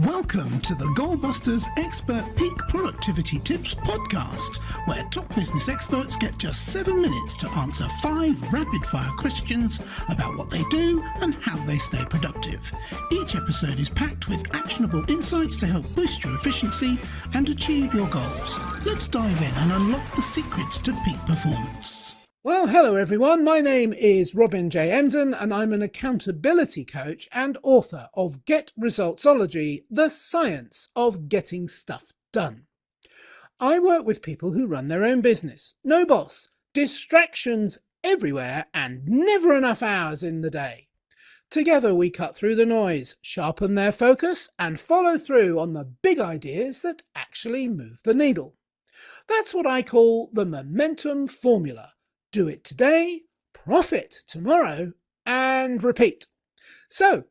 Welcome to the Goalbusters Expert Peak Productivity Tips podcast, where top business experts get just 7 minutes to answer 5 rapid-fire questions about what they do and how they stay productive. Each episode is packed with actionable insights to help boost your efficiency and achieve your goals. Let's dive in and unlock the secrets to peak performance. Well, hello everyone. My name is Robin J. Emden and I'm an accountability coach and author of Get Resultsology, the science of getting stuff done. I work with people who run their own business. No boss, distractions everywhere and never enough hours in the day. Together we cut through the noise, sharpen their focus and follow through on the big ideas that actually move the needle. That's what I call the momentum formula. Do it today, profit tomorrow, and repeat. So,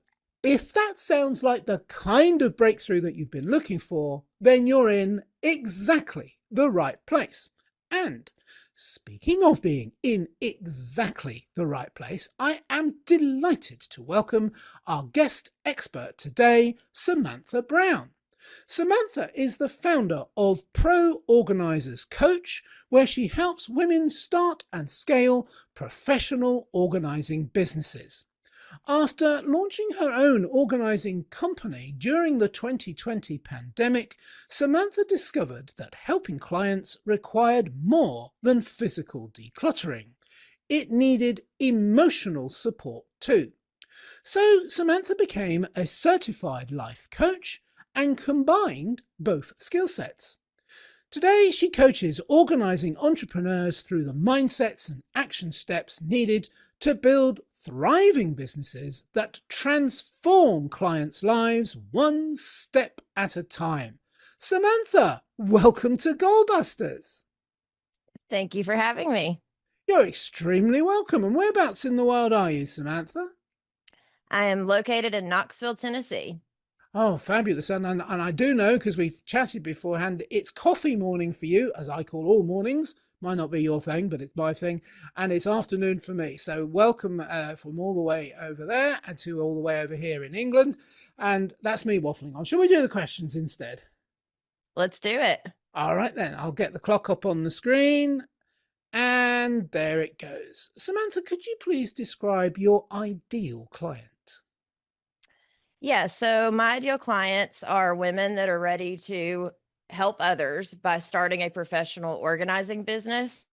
if that sounds like the kind of breakthrough that you've been looking for, then you're in exactly the right place. And speaking of being in exactly the right place, I am delighted to welcome our guest expert today, Samantha Brown. Samantha is the founder of Pro Organizers Coach, where she helps women start and scale professional organizing businesses. After launching her own organizing company during the 2020 pandemic, Samantha discovered that helping clients required more than physical decluttering. It needed emotional support too. So Samantha became a certified life coach and combined both skill sets. Today, she coaches organizing entrepreneurs through the mindsets and action steps needed to build thriving businesses that transform clients' lives one step at a time. Samantha, welcome to Goalbusters. Thank you for having me. You're extremely welcome. And whereabouts in the world are you, Samantha? I am located in Knoxville, Tennessee. Oh, fabulous. And I do know, because we've chatted beforehand, it's coffee morning for you, as I call all mornings. Might not be your thing, but it's my thing. And it's afternoon for me. So welcome from all the way over there and to all the way over here in England. And that's me waffling on. Shall we do the questions instead? Let's do it. All right, then. I'll get the clock up on the screen. And there it goes. Samantha, could you please describe your ideal client? Yeah, so my ideal clients are women that are ready to help others by starting a professional organizing business,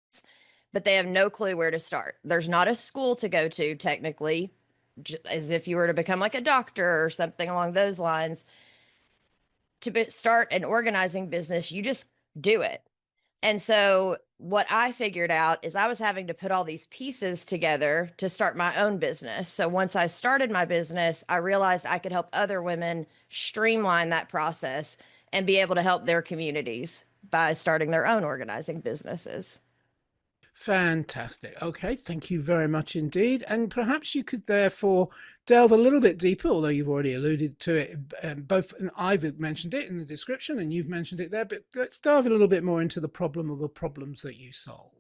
but they have no clue where to start. There's not a school to go to, technically, as if you were to become like a doctor or something along those lines. To start an organizing business, you just do it. And so what I figured out is I was having to put all these pieces together to start my own business. So once I started my business, I realized I could help other women streamline that process and be able to help their communities by starting their own organizing businesses. Fantastic. Okay, thank you very much indeed. And perhaps you could therefore delve a little bit deeper, although you've already alluded to it, both, and I've mentioned it in the description and you've mentioned it there, but let's dive a little bit more into the problem or the problems that you solve.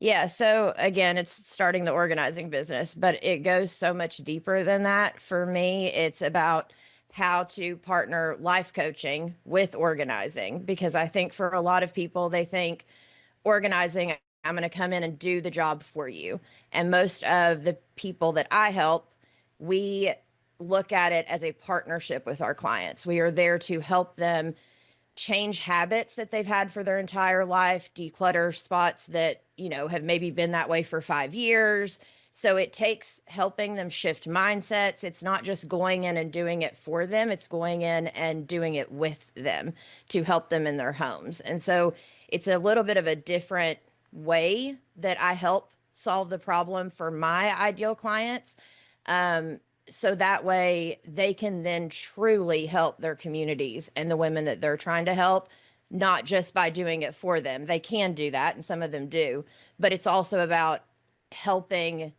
Yeah, so again, it's starting the organizing business, but it goes so much deeper than that. For me, it's about how to partner life coaching with organizing, because I think for a lot of people, they think organizing, I'm going to come in and do the job for you. And most of the people that I help, we look at it as a partnership with our clients. We are there to help them change habits that they've had for their entire life, declutter spots that, have maybe been that way for 5 years. So it takes helping them shift mindsets. It's not just going in and doing it for them. It's going in and doing it with them to help them in their homes. And so it's a little bit of a different way that I help solve the problem for my ideal clients. So that way they can then truly help their communities and the women that they're trying to help, not just by doing it for them. They can do that, and some of them do, but it's also about helping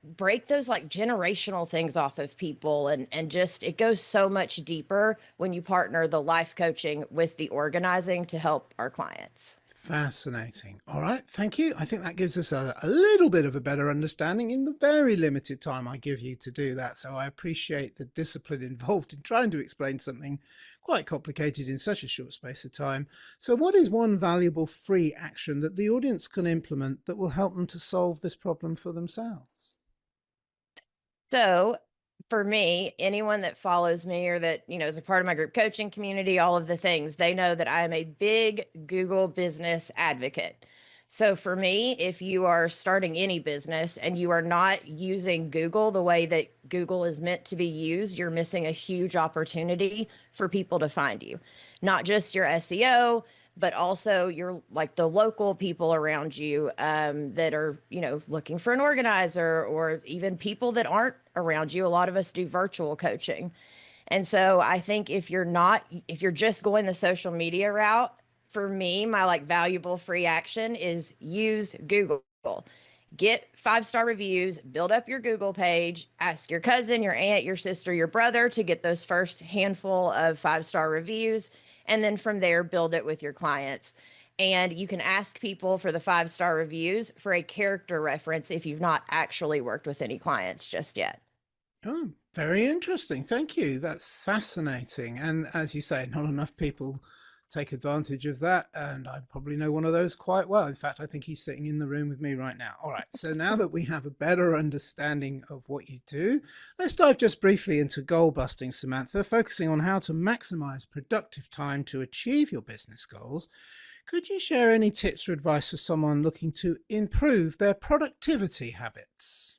break those like generational things off of people. And just, it goes so much deeper when you partner the life coaching with the organizing to help our clients. Fascinating. All right, thank you. I think that gives us a little bit of a better understanding in the very limited time I give you to do that. So I appreciate the discipline involved in trying to explain something quite complicated in such a short space of time. So, what is one valuable free action that the audience can implement that will help them to solve this problem for themselves? So for me, anyone that follows me or that, is a part of my group coaching community, all of the things, they know that I am a big Google business advocate. So for me, if you are starting any business and you are not using Google the way that Google is meant to be used, you're missing a huge opportunity for people to find you. Not just your SEO, but also your like the local people around you that are looking for an organizer, or even people that aren't around you. A lot of us do virtual coaching, and so I think if you're just going the social media route, for me, my like valuable free action is use Google. Get 5-star reviews, build up your Google page, ask your cousin, your aunt, your sister, your brother to get those first handful of 5-star reviews. And then from there, build it with your clients. And you can ask people for the 5-star reviews for a character reference if you've not actually worked with any clients just yet. Oh, very interesting. Thank you. That's fascinating. And as you say, not enough people take advantage of that. And I probably know one of those quite well. In fact, I think he's sitting in the room with me right now. All right. So now that we have a better understanding of what you do, let's dive just briefly into goal busting, Samantha, focusing on how to maximize productive time to achieve your business goals. Could you share any tips or advice for someone looking to improve their productivity habits?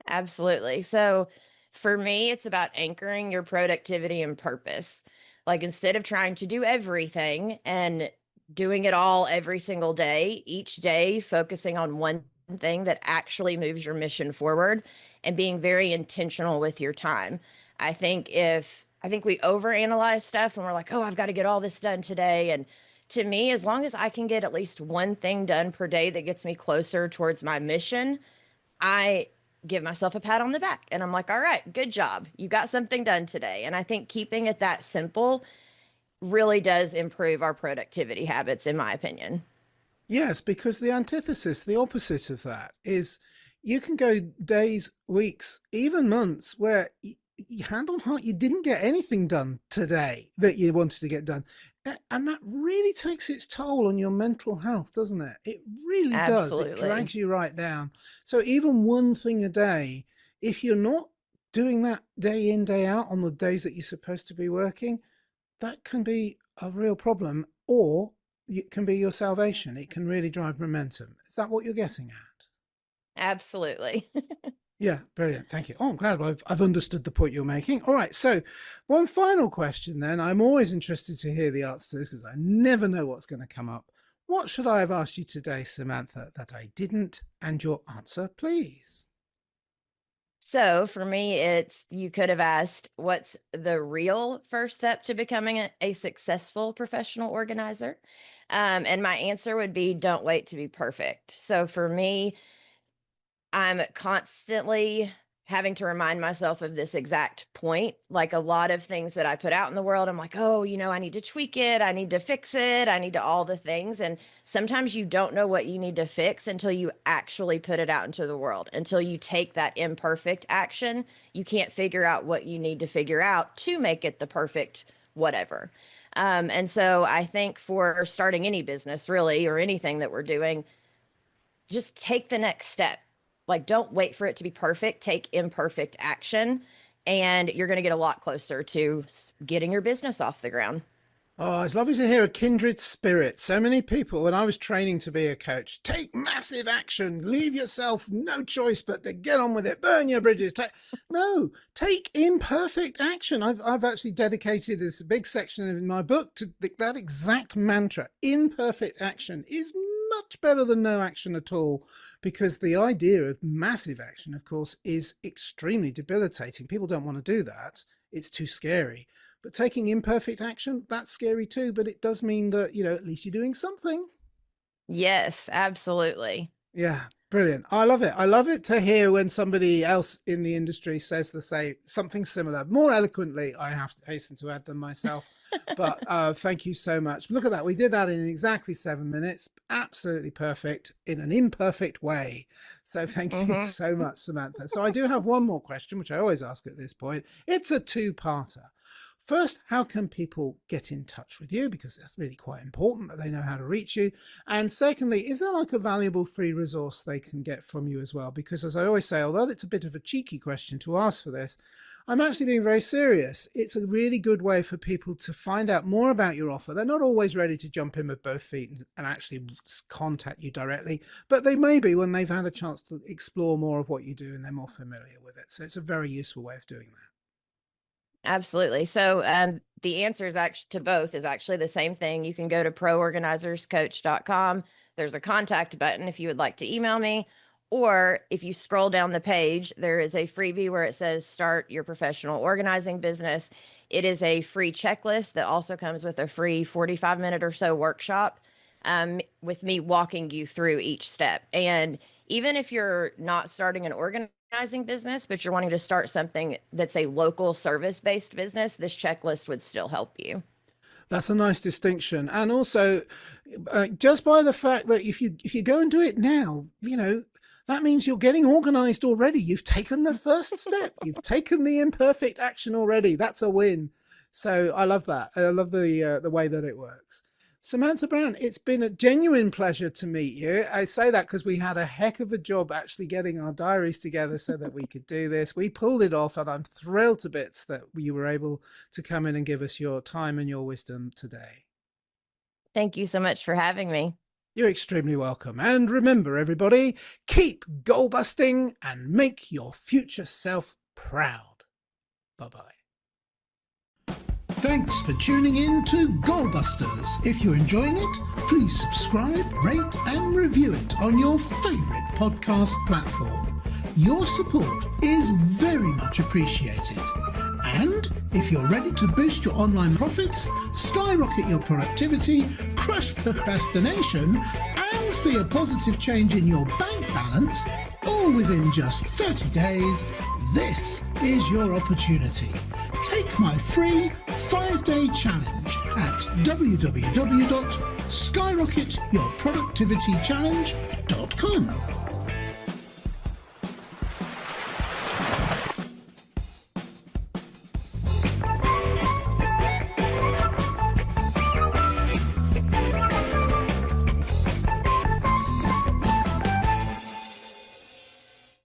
Absolutely. So for me, it's about anchoring your productivity and purpose. Like instead of trying to do everything and doing it all every single day, each day focusing on one thing that actually moves your mission forward and being very intentional with your time. I think we overanalyze stuff and we're like, "Oh, I've got to get all this done today." And to me, as long as I can get at least one thing done per day that gets me closer towards my mission, I give myself a pat on the back and I'm like, all right, good job. You got something done today. And I think keeping it that simple really does improve our productivity habits, in my opinion. Yes, because the antithesis, the opposite of that, is you can go days, weeks, even months where hand on heart, you didn't get anything done today that you wanted to get done. And that really takes its toll on your mental health, doesn't it? It really does. It Absolutely. drags you right down. So even one thing a day, if you're not doing that day in, day out on the days that you're supposed to be working, that can be a real problem, or it can be your salvation. It can really drive momentum. Is that what you're getting at? Absolutely. Yeah, brilliant. Thank you. Oh, I'm glad I've understood the point you're making. All right. So, one final question then. I'm always interested to hear the answer to this because I never know what's going to come up. What should I have asked you today, Samantha, that I didn't? And your answer, please. So for me, it's you could have asked, what's the real first step to becoming a successful professional organizer? And my answer would be, don't wait to be perfect. So for me, I'm constantly having to remind myself of this exact point. Like a lot of things that I put out in the world, I'm like, oh, I need to tweak it. I need to fix it. I need to all the things. And sometimes you don't know what you need to fix until you actually put it out into the world, until you take that imperfect action. You can't figure out what you need to figure out to make it the perfect whatever. And so I think for starting any business, really, or anything that we're doing, just take the next step. Like, don't wait for it to be perfect. Take imperfect action, and you're going to get a lot closer to getting your business off the ground. Oh, it's lovely to hear a kindred spirit. So many people, when I was training to be a coach, take massive action, leave yourself no choice but to get on with it, burn your bridges. No, take imperfect action. I've actually dedicated this big section in my book to that exact mantra. Imperfect action is much better than no action at all, because the idea of massive action, of course, is extremely debilitating. People don't want to do that. It's too scary. But taking imperfect action, that's scary too, but it does mean that, at least you're doing something. Yes, absolutely. Yeah. Brilliant. I love it. I love it to hear when somebody else in the industry says the same, something similar, more eloquently, I have to hasten to add, than myself. But thank you so much. Look at that. We did that in exactly 7 minutes. Absolutely perfect in an imperfect way. So thank you so much, Samantha. So I do have one more question, which I always ask at this point. It's a two-parter. First, how can people get in touch with you? Because that's really quite important that they know how to reach you. And secondly, is there like a valuable free resource they can get from you as well? Because as I always say, although it's a bit of a cheeky question to ask for this, I'm actually being very serious. It's a really good way for people to find out more about your offer. They're not always ready to jump in with both feet and actually contact you directly, but they may be when they've had a chance to explore more of what you do and they're more familiar with it. So it's a very useful way of doing that. Absolutely. So the answer is actually to both is actually the same thing. You can go to proorganizerscoach.com. There's a contact button if you would like to email me, or if you scroll down the page, there is a freebie where it says start your professional organizing business. It is a free checklist that also comes with a free 45-minute or so workshop with me walking you through each step. And even if you're not starting an organizing business, but you're wanting to start something that's a local service-based business, this checklist would still help you. That's a nice distinction. And also, just by the fact that if you go and do it now, that means you're getting organized already. You've taken the first step. You've taken the imperfect action already. That's a win. So I love that. I love the way that it works. Samantha Brown, it's been a genuine pleasure to meet you. I say that because we had a heck of a job actually getting our diaries together so that we could do this. We pulled it off, and I'm thrilled to bits that you were able to come in and give us your time and your wisdom today. Thank you so much for having me. You're extremely welcome. And remember, everybody, keep goal busting and make your future self proud. Bye-bye. Thanks for tuning in to Goalbusters. If you're enjoying it, please subscribe, rate and review it on your favourite podcast platform. Your support is very much appreciated. And if you're ready to boost your online profits, skyrocket your productivity, crush procrastination and see a positive change in your bank balance, all within just 30 days, this is your opportunity. Take my free 5-day challenge at www.skyrocketyourproductivitychallenge.com.